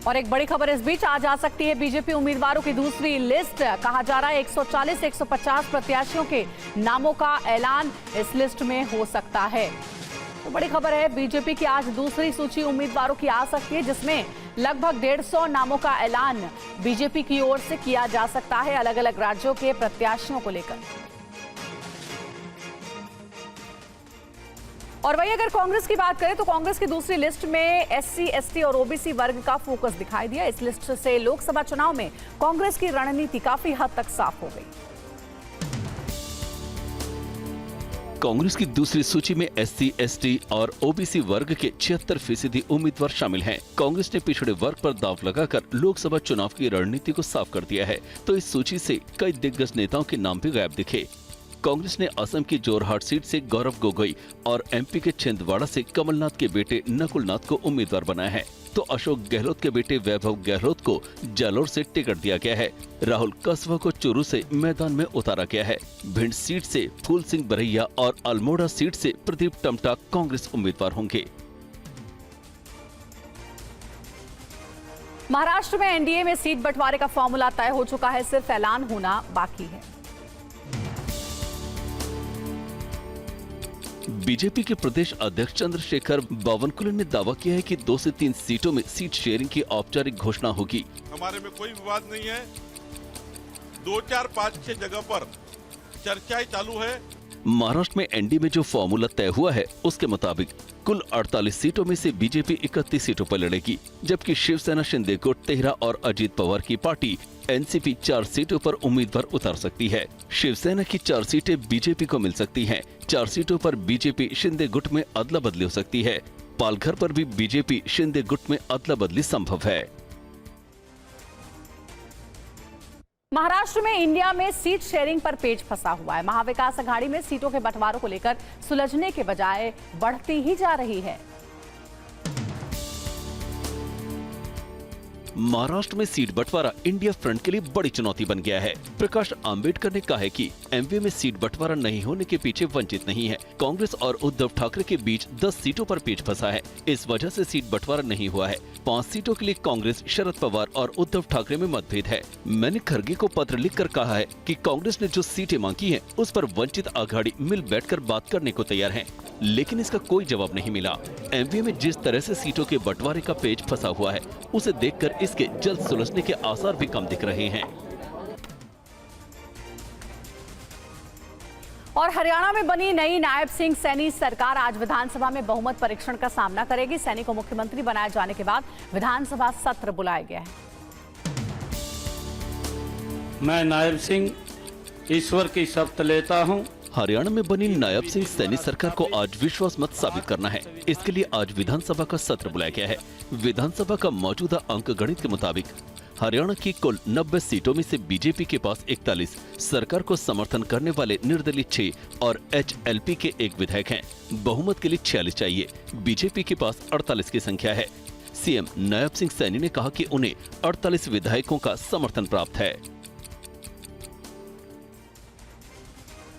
और एक बड़ी खबर इस बीच आज आ सकती है बीजेपी उम्मीदवारों की दूसरी लिस्ट। कहा जा रहा है 140-150 प्रत्याशियों के नामों का ऐलान इस लिस्ट में हो सकता है। तो बड़ी खबर है, बीजेपी की आज दूसरी सूची उम्मीदवारों की आ सकती है, जिसमें लगभग 150 नामों का ऐलान बीजेपी की ओर से किया जा सकता है अलग अलग राज्यों के प्रत्याशियों को लेकर। और वही अगर कांग्रेस की बात करें तो कांग्रेस की दूसरी लिस्ट में एससी, एसटी और ओबीसी वर्ग का फोकस दिखाई दिया। इस लिस्ट से लोकसभा चुनाव में कांग्रेस की रणनीति काफी हद तक साफ हो गई। कांग्रेस की दूसरी सूची में एससी, एसटी और ओबीसी वर्ग के 76% उम्मीदवार शामिल हैं। कांग्रेस ने पिछड़े वर्ग पर दांव लगाकर लोकसभा चुनाव की रणनीति को साफ कर दिया है, तो इस सूची से कई दिग्गज नेताओं के नाम भी गायब दिखे। कांग्रेस ने असम की जोरहाट सीट से गौरव गोगोई और एमपी के छिंदवाड़ा से कमलनाथ के बेटे नकुल नाथ को उम्मीदवार बनाया है, तो अशोक गहलोत के बेटे वैभव गहलोत को जालोर से टिकट दिया गया है। राहुल कसवा को चूरू से मैदान में उतारा गया है। भिंड सीट से फूल सिंह बरैया और अल्मोड़ा सीट से प्रदीप टमटा कांग्रेस उम्मीदवार होंगे। महाराष्ट्र में एनडीए में सीट बंटवारे का फॉर्मूला तय हो चुका है, सिर्फ ऐलान होना बाकी है। बीजेपी के प्रदेश अध्यक्ष चंद्रशेखर बावनकुले ने दावा किया है कि 2 से 3 सीटों में सीट शेयरिंग की औपचारिक घोषणा होगी। हमारे में कोई विवाद नहीं है, 2, 4, 5, 6 जगह पर चर्चाएं चालू है। महाराष्ट्र में एनडीए में जो फॉर्मूला तय हुआ है उसके मुताबिक कुल 48 सीटों में से बीजेपी 31 सीटों पर लड़ेगी, जबकि शिवसेना शिंदे गुट 13 और अजीत पवार की पार्टी एनसीपी 4 सीटों पर उम्मीदवार उतार सकती है। शिवसेना की 4 सीटें बीजेपी को मिल सकती हैं। 4 सीटों पर बीजेपी शिंदे गुट में अदला बदली हो सकती है। पालघर पर भी बीजेपी शिंदे गुट में अदला बदली संभव है। महाराष्ट्र में इंडिया में सीट शेयरिंग पर पेच फंसा हुआ है। महाविकास अघाड़ी में सीटों के बंटवारों को लेकर सुलझने के बजाय बढ़ती ही जा रही है। महाराष्ट्र में सीट बंटवारा इंडिया फ्रंट के लिए बड़ी चुनौती बन गया है। प्रकाश आंबेडकर ने कहा है कि एमपी में सीट बंटवारा नहीं होने के पीछे वंचित नहीं है। कांग्रेस और उद्धव ठाकरे के बीच 10 सीटों पर पेच फंसा है, इस वजह से सीट बंटवारा नहीं हुआ है। 5 सीटों के लिए कांग्रेस, शरद पवार और उद्धव ठाकरे में मतभेद है। मैंने खरगे को पत्र लिखकर कहा है कि कांग्रेस ने जो सीटें मांगी हैं, उस पर वंचित आघाड़ी मिल बैठकर बात करने को तैयार है, लेकिन इसका कोई जवाब नहीं मिला। एमपी में जिस तरह से सीटों के बंटवारे का पेच फंसा हुआ है, उसे देखकर इसके जल्द सुलझने के आसार भी कम दिख रहे हैं। और हरियाणा में बनी नई नायब सिंह सैनी सरकार आज विधानसभा में बहुमत परीक्षण का सामना करेगी। सैनी को मुख्यमंत्री बनाए जाने के बाद विधानसभा सत्र बुलाया गया है। मैं नायब सिंह ईश्वर की शपथ लेता हूं। हरियाणा में बनी नायब सिंह सैनी सरकार को आज विश्वास मत साबित करना है। इसके लिए आज विधानसभा का सत्र बुलाया गया है। विधानसभा का मौजूदा अंक गणित के मुताबिक हरियाणा की कुल 90 सीटों में से बीजेपी के पास 41, सरकार को समर्थन करने वाले निर्दलीय 6 और एचएलपी के 1 विधायक हैं। बहुमत के लिए 46 चाहिए। बीजेपी के पास 48 की संख्या है। सीएम नायब सिंह सैनी ने कहा कि उन्हें 48 विधायकों का समर्थन प्राप्त है।